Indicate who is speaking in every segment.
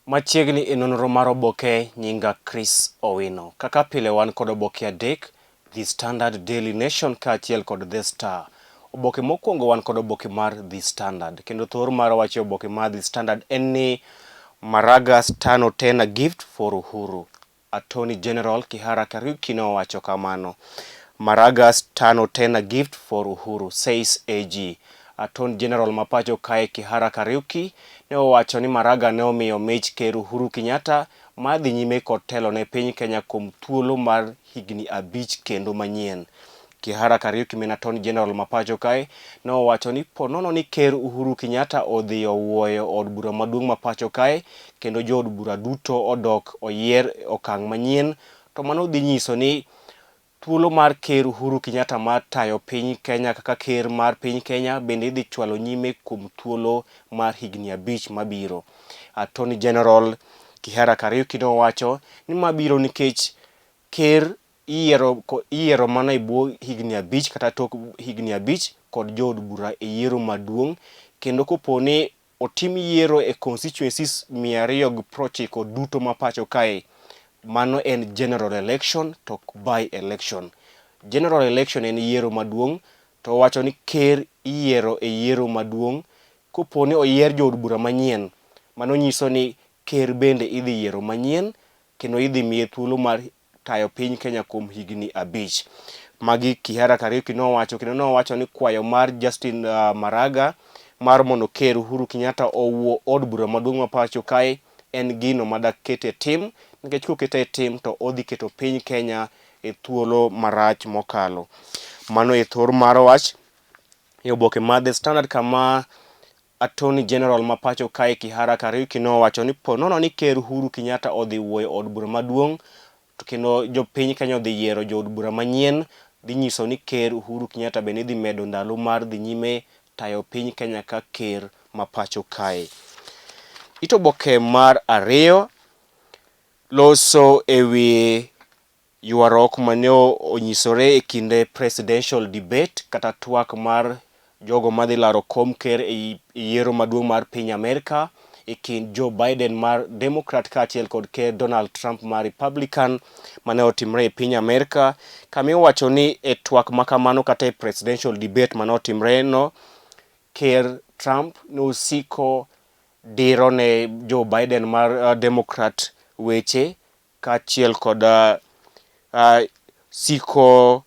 Speaker 1: Machiegni e nonro mar Oboke nyinga Chris Owino. Kaka pile wan kod oboke adek, The Standard, Daily Nation kaachiel kod The Star. Oboke mokwongo wan kod oboke mar The Standard. Kendo thor mar wache oboke mar The Standard en ni Maraga's tano tena gift for Uhuru. Attorney General Kihara Kariuki nowacho kamano. Maraga's tano tena gift for Uhuru, says AG. Attorney General mapacho kae Kihara Kariuki ne owacho ni Maraga ne omiyo mich ker Uhuru Kenyatta madhi nyime kod telo ne piny Kenya kuom thuolo mar higni 5 kendo manyien. Kihara Kariuki min Attorney General mapacho kae ne owacho ni ponono ni ker Uhuru Kenyatta odhi owuoyo od bura maduong' mapacho kae kendo jo od bura duto odok oyier okang' manyien, to mano dhi nyiso ni thuolo mar ker Uhuru Kenyatta mar tayo piny Kenya kaka ker mar piny Kenya bende idhi chwalo nyime kuom thuolo mar higni 5 mabiro. Attorney General Kihara Kariuki nowacho ni mabiro nikech ker iyiero mana e bwo higni 5 kata tok higni 5 kod jo od bura e yiero maduong', kendo koponi otim yiero e constituencies 290 duto mapacho kae, mano en general election to by election. General election en yiero maduong', to wacho ni ker iyiero e yiero maduong'. Koponi oyier jo od bura manyien, mano nyiso ni ker bende idhi yiero manyien kendo idhi miye thuolo mar tayo piny Kenya kuom higni 5. Magi Kihara Kariuki nowacho, kendo nowacho ni kwayo mar Justin Maraga mar mondo ker Uhuru Kenyatta owuo od bura maduong' mapacho kae en gino madak kete tim, nikech kokete tim to odhi keto piny Kenya e thuolo marach mokalo. Mano e thor mar wach e oboke mar The Standard, kama Attorney General mapacho kae Kihara Kariuki nowacho ni ponono ni ker Uhuru Kenyatta odhi wuoyo od bura maduong' to kendo jo piny Kenya odhi yiero jo od bura manyien, dhi nyiso ni ker Uhuru Kenyatta bende dhi medo ndalo mar dhi nyime tayo piny Kenya ka ker mapacho kae. Ito oboke mar ariyo loso ewi ywarruok mane onyisore e kinde presidential debate kata twak mar jogo madhi laro kom ker e yiero maduong' mar piny Amerika e kind Joe Biden mar Democrat kaachiel kod ker Donald Trump mar Republican mane otimre e piny Amerika, kama iwacho ni e twak makamano kata e presidential debate mane otimre no, ker Trump nosiko diro ne Joe Biden mar Democrat weche kaachiel kod siko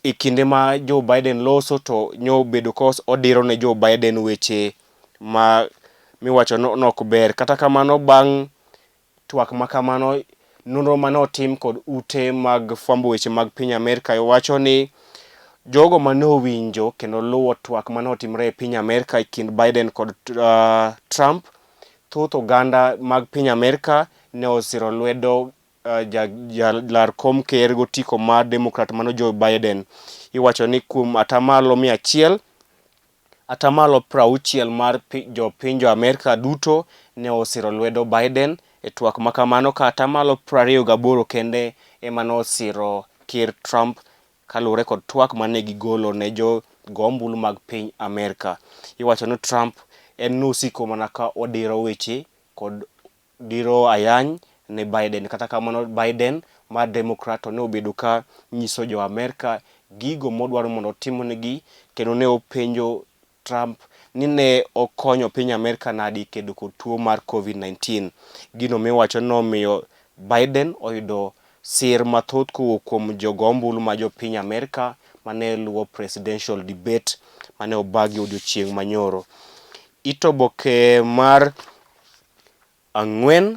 Speaker 1: e kinde ma Joe Biden loso to nyobedo kos odiro ne Joe Biden weche ma miwacho nok ber. Kata kamano, bang' twak makamano, nonro mane otim kod ute mag fwambo weche mag piny Amerika wacho ni jogo mane owinjo kendo luwo twak mane otimre e piny Amerika e kind Biden kod Trump, thoth oganda mag piny Amerika ne osiro lwedo jalar kom ker gotiko mar Democrat mano Joe Biden. Iwacho ni kuom atamalo 100, atamalo 60 mar jo Amerika duto ne osiro lwedo Biden e twak makamano, ka atamalo 28 kende ema ne osiro ker Trump kalure kod twak mane gigolo ne jo gombulu mag piny Amerika. Iwacho ni Trump en nosiko mana ka odiro weche kod diro ayany ne Biden. Kata kamano, Biden mar Democrat ne obedo ka nyiso jo Amerika gigo modwaro mondo otimnegi, kendo ne openjo Trump ni ne okonyo piny Amerika nadi kedo kod tuo mar COVID-19. Gino miwacho nomiyo Biden oyudo sir mathoth kowuok kuom jogombulu ma jo piny Amerika mane luwo presidential debate mane obagi odiochieng' manyoro. Ito oboke mar 4,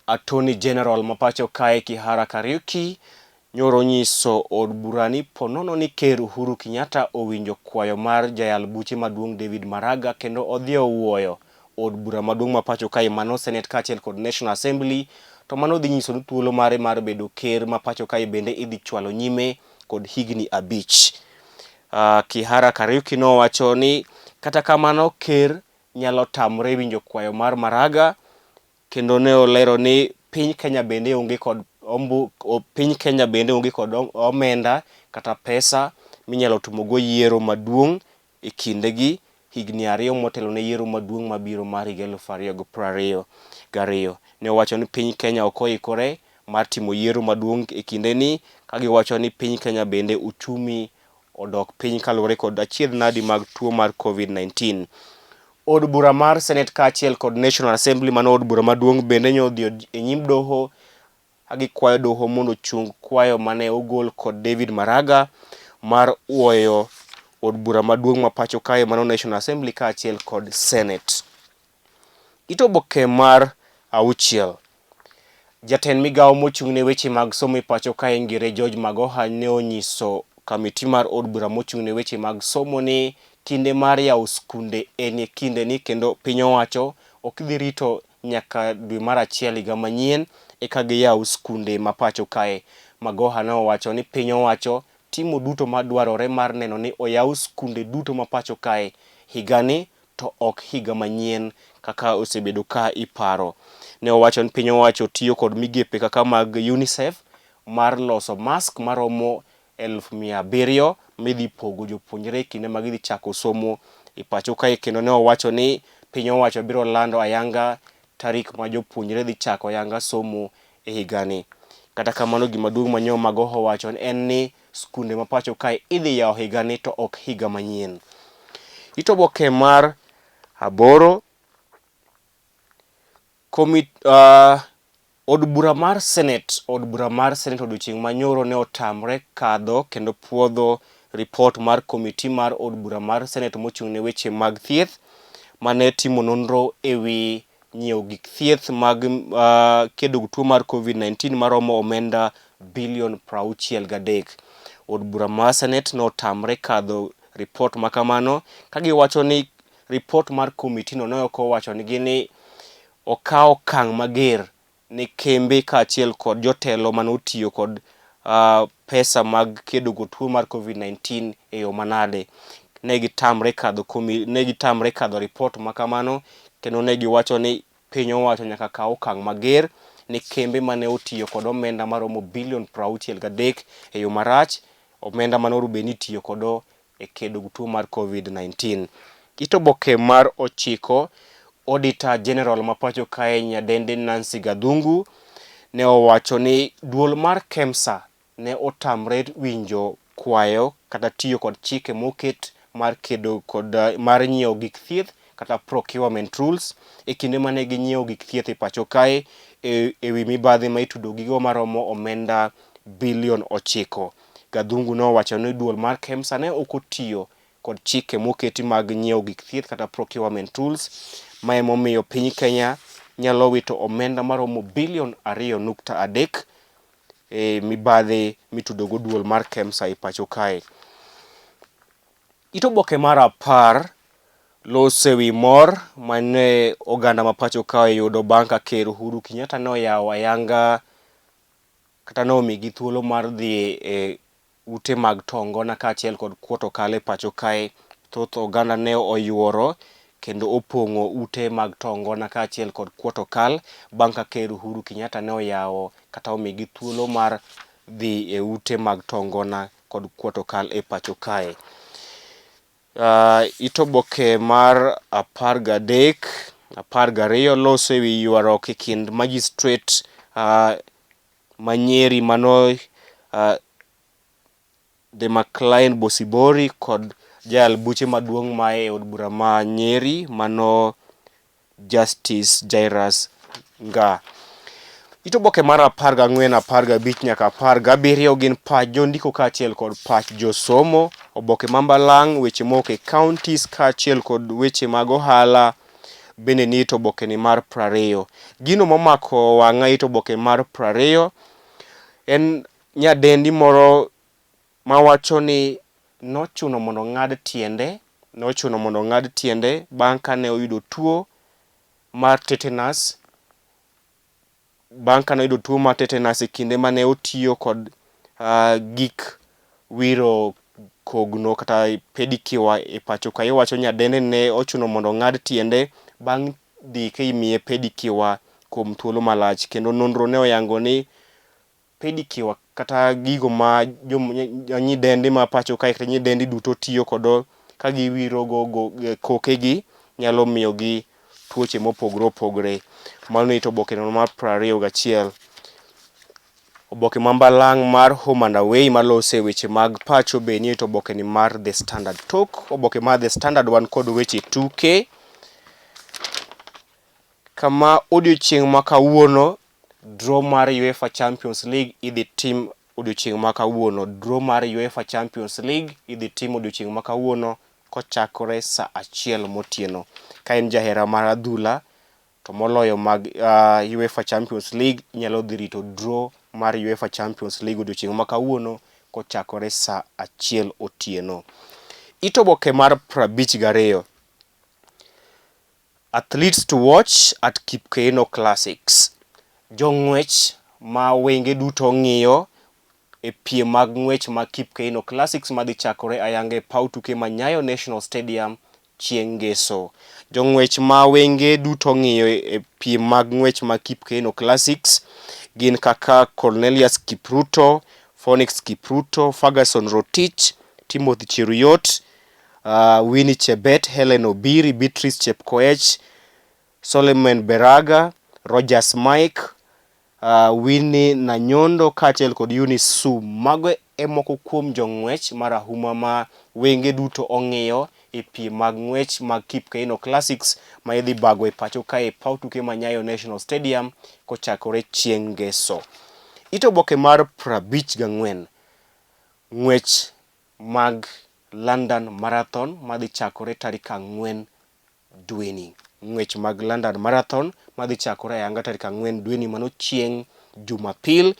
Speaker 1: Attorney General mapacho kae Kihara Kariuki nyoro nyiso od bura ni ponono ni ker Uhuru Kenyatta owinjo kwayo mar jayal buche maduong' David Maraga kendo odhi owuoyo od bura maduong' mapacho kae mano Senate kaachiel kod National Assembly, to mano dhi nyiso ni thuolo mare mar bedo ker mapacho kae bende idhi chwalo nyime kod higni 5. Kihara Kariuki nowacho ni kata kamano ker nyalo tamre winjo kwayo mar Maraga, kendo ne olero ni piny Kenya bende onge kod omenda kata pesa minyalo tumogo yiero maduong' e kindegi, higni 2 motelo ne yiero maduong' mabiro mar 2022. Ne owacho ni piny Kenya ok oikore mar timo yiero maduong' e kindeni, ka giwacho ni piny Kenya bende uchumi odok piny kaluwore kod achiedh nadi mag tuo mar COVID-19. Od bura mar Senate kaachiel kod National Assembly mano od bura maduong' bende nyodhi e nyim doho gikwayo doho mondo ochung kwayo mane ogol kod David Maraga mar uoyo od bura maduong' ma pacho kae mano National Assembly kaachiel kod Senate. Ito oboke mar 6. Jatend migawo mochung' ne weche mag somo e pacho kae ngire George Magoha ne onyiso kamiti mar od bura mochung' ne weche mag somo ni kinde mar yawo skunde en kinde ni, kendo piny owacho ok dhi rito nyaka dwe mar 1 higa manyien eka giyaw skunde ma pacho kae. Magoha ne owacho ni piny owacho timo duto madwarore mar neno ni oyaw skunde duto ma pacho kae higani to ok higa manyien kaka osebedo ka iparo. Ne owacho ni piny owacho tiyo kod migepe kaka mag UNICEF mar loso mask maromo 700,000 midhi pogo jopuonjre kinde ma gidhi chako somo e pacho kae, kendo ne owacho ni piny owacho biro lando ayanga tarik ma jopuonjre dhi chako ayanga somo e higani. Kata kamano gima duong' manyo Magoha owacho en ni skunde ma pacho kae idhi yawo higani to ok higa manyien. Ito oboke mar 8. Od bura mar Senate odiochieng' manyoro ne otamre kadho kendo puodho ripot mar komiti mar od bura mar Senate mochung' ne weche mag thieth mane timo nonro ewi nyiewo gik thieth mag kedo gi tuo mar COVID-19 maromo omenda bilion 63. Od bura mar Senate ne otamre kadho ripot makamano ka giwacho ni ripot mar komiti no ne ok owacho ni okawo okang' mager ne kembe kaachiel kod jotelo manotiyo kod pesa mag kedo gi tuo mar COVID-19 e yo manade. Ne gitamre kadho ripot makamano, kendo ne giwacho ni piny owacho nyaka kaw okang' mager ne kembe mane otiyo kod omenda maromo bilion 63 e yo marach, omenda mane orube ni tiyo kodo e kedo gi tuo mar COVID-19. Ito oboke mar 9. Auditor General ma pacho kae nyadendi Nancy Gathungu ne owacho ni duol mar KEMSA ne otamre winjo kwayo kata tiyo kod chike moket mar kedo kod mar nyiewo gik thieth kata procurement rules e kinde mane ginyiewo gik thieth e pacho kae ewi mibadhi ma itudo gigo maromo omenda bilion 9. Gathungu ne owacho ni duol mar KEMSA ne ok otiyo kod chike moketi mag nyiewo gik thieth kata procurement rules, ma emomiyo piny Kenya nyalo wito omenda maromo bilion 2.3 e mibadhi mitudo go duol mar KEMSA e pacho kae. Ito oboke mar 10. Losewi mor mane oganda ma pacho kae yudo bang' ka ker Uhuru Kenyatta ne oyawo ayanga kata ne omigi thuolo mar dhi e ute mag tongona kaachiel kod kuoto kale pacho kae. Thoth oganda ne oyuoro kendo opong'o ute mag tongona kaachiel kod kuoto kal bang' ka ker Uhuru Kenyatta ne oyawo kata omigi thuolo mar dhi e ute mag tongona kod kuoto kal e pacho kae. Ito oboke mar 12. Loso ewi ywaruok e kind magistrate ma Nyeri mano The McLean Bosibori kod jal buche maduong' ma e od bura ma Nyeri mano Justice Jairus Nga. Ito oboke mar 14, 15 nyaka 17 gin pach jondiko kaachiel kod pach josomo. Oboke mambalang' weche moke counties kaachiel kod weche mag ohala bende ni ito oboke ni mar 20. Gino momako wang'a ito oboke mar 20 en nyadendi moro mawacho ni nochuno mondo ng'ad tiende bang' kane oyudo tuo mar tetanus e kinde mane otiyo kod gik wiro kogno kata pedicure e pacho kae. Wacho nyadendi ne ochuno mondo ng'ad tiende bang' dhi ka imiye pedicure kuom thuolo malach, kendo nonro ne oyango ni pedicure kata gigo ma nyidendi ma pacho kae kata nyidendi duto tiyo kodo ka giwiro kokegi nyalo miyo gi tuoche mopogore opogore. Mano ito oboke no mar 21. Oboke mambalang' mar Home and Away malose weche mag pacho be nie to oboke ni mar The Standard. Tok oboke mar The Standard wan kod weche 2K kama odiochieng' ma kawuono draw mar UEFA Champions League idhi tim odiochieng' ma kawuono. Draw mar UEFA Champions League idhi tim odiochieng' ma kawuono kochakore saa 1 motieno. Ka en jahera mar adhula to moloyo mag UEFA Champions League nyalo dhi rito draw mar UEFA Champions League odiochieng' ma kawuono kochakore saa 1 otieno. Ito oboke mar 52. Athletes to watch at Kipkeino Classics. Jong'wech ma wenge duto ng'iyo e piem mag ng'wech ma Kipkeino Classics madhi chakore ayanga e paw tuke ma Nyayo National Stadium chieng' ngeso. Jong'wech ma wenge duto ng'iyo e piem mag ng'wech ma Kipkeino Classics gin kaka Cornelius Kipruto, Phoenix Kipruto, Ferguson Rotich, Timothy Cheruyot, Winnie Chebet, Helen Obiri, Beatrice Chepkoech, Solomon Beraga, Rogers Mike, Winnie Nanyondo kaachiel kod Eunice Su. Mago e moko kuom jong'wech marahuma ma wenge duto ong'iyo e piem mag ng'wech mag Kipkeino Classics ma idhi bago e pacho kae paw tuke ma Nyayo National Stadium kochakore chieng' ngeso. Ito oboke mar 54. Ng'wech mag London Marathon madhi chakore tarik 4 dweni. Ng'wech mag London Marathon madhi chakore ayanga tarik 4 dweni mano chieng' Jumapil.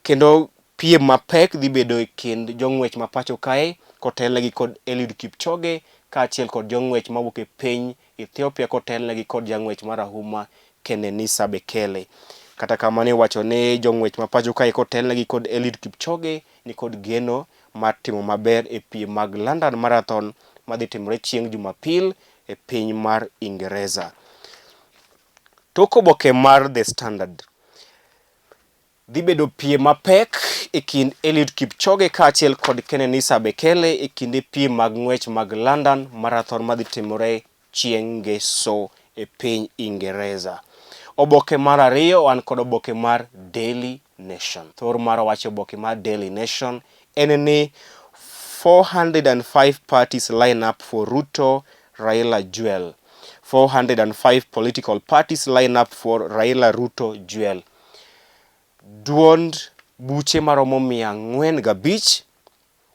Speaker 1: Kendo piem mapek dhi bedo e kind jong'wech ma pacho kae kotelnegi kod Eliud Kipchoge kaachiel kod jong'wech mawuok e piny Ethiopia kotelnegi kod jang'wech marahuma Kenenisa Bekele. Kata kamano iwacho ni jong'wech ma pacho kae kotelnegi kod Eliud Kipchoge ni kod geno mar timo maber e piem mag London Marathon madhi timore chieng' Jumapil e piny mar Ingereza. Tok oboke mar The Standard. Dhi bedo piem mapek e kind Eliud Kipchoge kaachiel kod Kenenisa Bekele e kinde piem mag ng'wech mag London Marathon madhi timore chieng' ngeso e piny Ingereza. Oboke mar 2 wan kod oboke mar Daily Nation. Thor mar wacho oboke mar Daily Nation en ni 405 parties line up for Ruto Raila duel. 405 political parties line up for Raila Ruto duel. Duond buche maromo 405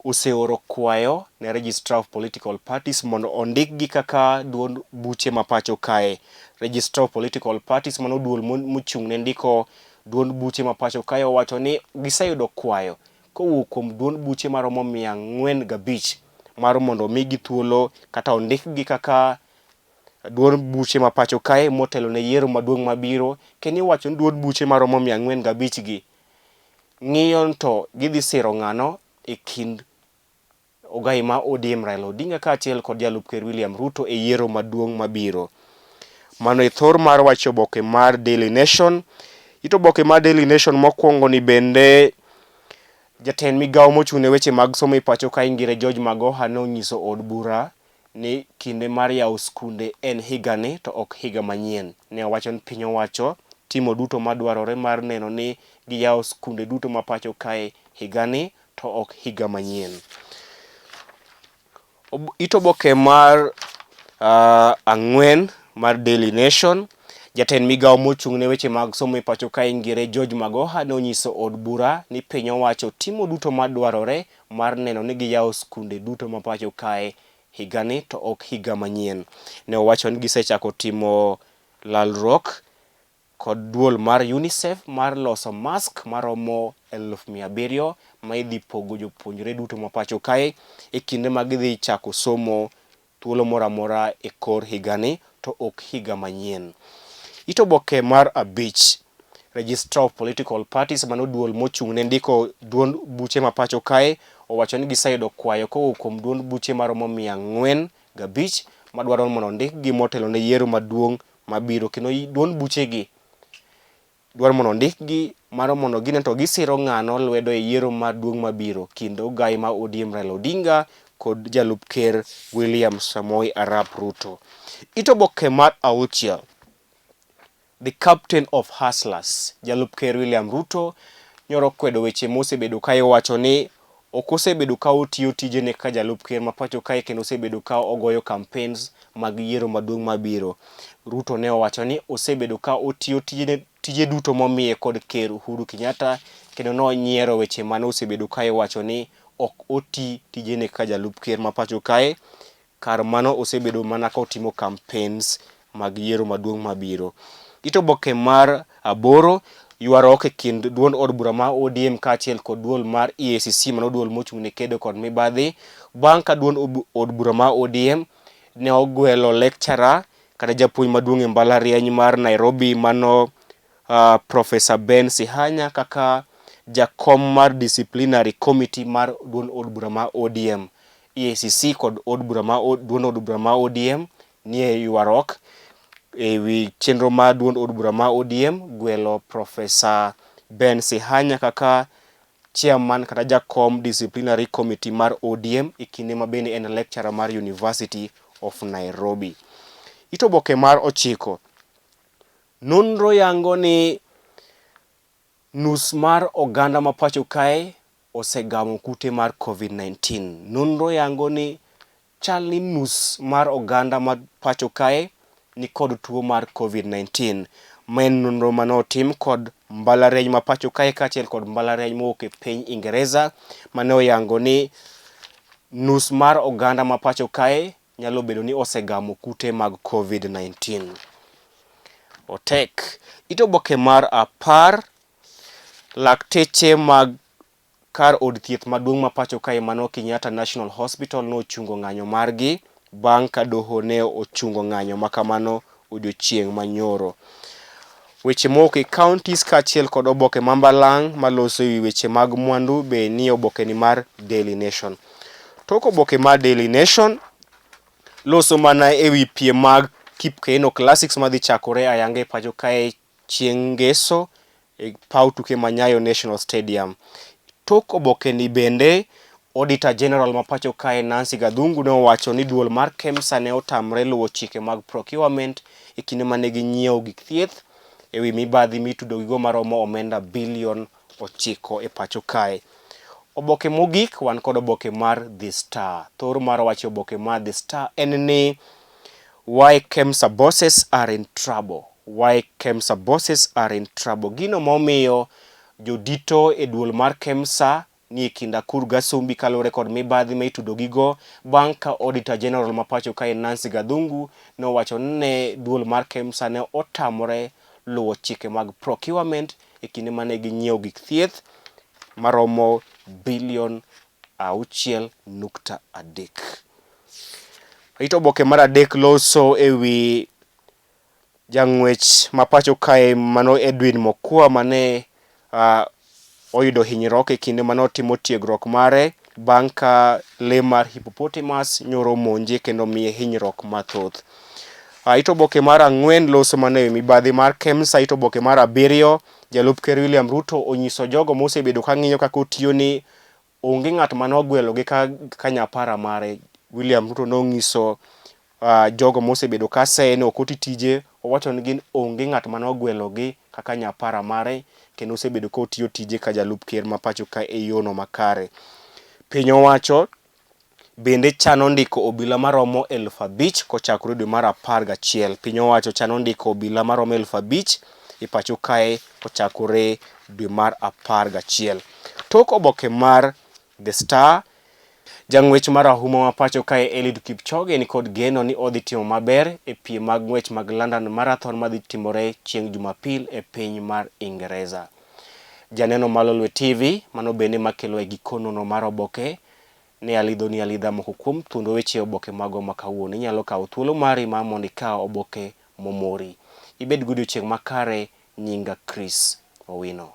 Speaker 1: oseoro kwayo ne Registrar of Political Parties mondo ondikgi kaka duond buche mapacho kae. Registrar of Political Parties mano duol mochung' ne ndiko duond buche mapacho kae owacho ni giseyudo kwayo kowuok kuom duond buche maromo 405 mar mondo migi thuolo kata ondikgi kaka duond buche mapacho kae motelo ne yiero maduong' mabiro. Kendo iwacho ni duond buche maromo 405 gi ng'iyo to gidhi siro ng'ano e kind ogai ma ODM Raila Odinga kaachiel kod jalup ker William Ruto e yiero maduong' mabiro. Mano e thor mar wacho oboke mar Daily Nation. Ito oboke mar Daily Nation mokwongo ni bende jatend migawo mochung' ne weche mag somo e pacho kae Ngire George Magoha nonyiso od bura ni kinde mar yawo skunde en higani to ok higa manyien. Ne owacho ni piny owacho timo duto madwarore mar neno ni giyawo skunde duto ma pacho kae higani to ok higa manyien. Ito oboke mar 4 mar Daily Nation. Jatend migawo mochung' ne weche mag somo e pacho kae Ngire George Magoha nonyiso od bura ni piny owacho timo duto madwarore mar neno ni giyawo skunde duto ma pacho kae higani to ok higa manyien. Ne owacho ni gisechako timo lalruok kod duol mar UNICEF mar loso mask maromo 700,000 ma idhi pogo jopuonjre duto ma pacho kae e kinde ma gidhi chako somo thuolo moramora e kor higani to ok higa manyien. Ito oboke mar 5. Registrar of Political Parties mano duol mochung' ne ndiko duond buche ma pacho kae owacho ni giseyudo kwayo kowuok kuom duond buche maromo 405 madwaro mondo ndikgi motelo ne yiero maduong' mabiro. Kendo duond buchegi dwaro mondo ndikgi maro mondo gine to gisiro ng'ano lwedo e yiero maduong' mabiro kind ogai ma ODM Raila Odinga kod jalup ker William Samoei Arap Ruto. Ito oboke mar auchiel. The captain of hustlers, jalup ker William Ruto nyoro kwedo weche mosebedo ka iwacho ni ok osebedo ka otiyo tijene ka jalup ker ma pacho kae kendo osebedo ka ogoyo campaigns mag yiero maduong' mabiro. Ruto ne owacho ni osebedo ka otiyo tije duto momiye kod ker Uhuru Kenyatta kendo nonyiero weche mane osebedo ka iwacho ni ok oti tijene ka jalup ker ma pacho kae, kar mano osebedo mana ka otimo campaigns mag yiero maduong' mabiro. Ito oboke mar 8, ywaruok e kind duond od bura mar ODM kaachiel kod duol mar EACC mano duol mochung' ne kedo kod mibadhi bang' ka duond od bura mar ODM ne ogwelo lecturer kata japuonj maduong' e mbalariany mar Nairobi mano Professor Ben Sihanya kaka jakom mar disciplinary committee mar duond od bura mar ODM. EACC kod duond od bura mar ODM nie ywaruok ewi chenro mar duond od bura mar ODM gwelo Professor Ben Sihanya kaka chairman kata jakom disciplinary committee mar ODM ikinde ma bende en lecturer mar University of Nairobi. Ito oboke mar 9. Nonro yango ni nus mar oganda ma pacho kae osegamo kute mar COVID-19. Nonro yango ni chalni nus mar oganda ma pacho kae ni kod tuo mar COVID-19. Men nonro manotim kod mbalariany ma pacho kae kaachiel kod mbalariany mowuok e piny Ingereza mane oyango ni nus mar oganda ma pacho kae nyalo bedo ni osegamo kute mag COVID-19. Otek. Ito oboke mar 10. Lakteche mag kar od thieth maduong' ma pacho kae mano Kenyatta National Hospital no ochungo ng'anyo margi bang' ka doho ne ochungo ng'anyo makamano odiochieng' manyoro. Weche mowuok e counties kaachiel kod oboke mambalang' maloso ewi weche mag mwandu be ni oboke ni mar Daily Nation. Tok oboke mar Daily Nation loso mana ewi piem mag Kipkeino Classics madhi chakore ayanga e pacho kae chieng' ngeso e paw tuke ma Nyayo National Stadium. Tok oboke ni bende Auditor General ma pacho kae Nancy Gathungu ne owacho ni duol mar KEMSA ne otamre luwo chike mag procurement e kinde mane ginyiewo gik thieth ewi mibadhi mitudo gigo maromo omenda bilion 9 e pacho kae. Oboke mogik wan kod oboke mar The Star. Thor mar wacho oboke mar The Star en ni why KEMSA bosses are in trouble. Why KEMSA bosses are in trouble. Gino momiyo jodito e duol mar KEMSA ni kinda kur gasumbi kalore kod mibadhi ma itudo gigo bang' ka Auditor General ma pacho kae Nancy Gathungu ne owacho ne duol mar KEMSA ne otamore luwo chike mag procurement e kinde mane ginyiewo gik thieth maromo bilion 6.3. Ito oboke mar 3 loso ewi jang'wech ma pacho kae mano Edwin Mokua mane oyudo hinyruok e kinde mane otimo tiegruok mare bang' ka le mar hippopotamus nyoro monje kendo miye hinyruok mathoth. Ito oboke mar 4 loso mana ewi mibadhi mar KEMSA. Ito oboke mar 7 jalup ker William Ruto onyiso jogo mosebedo ka ng'iyo kaka otiyo ni onge ng'at mane ogwelogi ka nyapara mare. William Ruto nonyiso jogo mosebedo ka seye ni ok oti tije, owacho ni gin onge ng'at mane ogwelogi kaka nyapara mare kendo osebedo ka otiyo tije ka jalup ker ma pacho ka e yono makare. Piny owacho bende chano ndiko obila maromo 5,000 kochakore dwe mar 11. Piny owacho chano ndiko obila maromo 5,000 e pacho kae kochakore dwe mar 11. Tok oboke mar The Star, jang'wech mar ahuma ma pacho kae Eliud Kipchoge ni kod geno ni odhi timo maber e piem mag ng'wech mag London Marathon madhi timore chieng' Jumapil e piny mar Ingereza. Janeno mar Lolwe TV mano bende makelo e gikono no mar oboke ne alidho ni alidha moko kuom thundo weche oboke mago makawuono. Inyalo kawo thuolo mari ma mondo ikaw oboke momori. Ibed godiochieng' makare. Nyinga Chris Owino.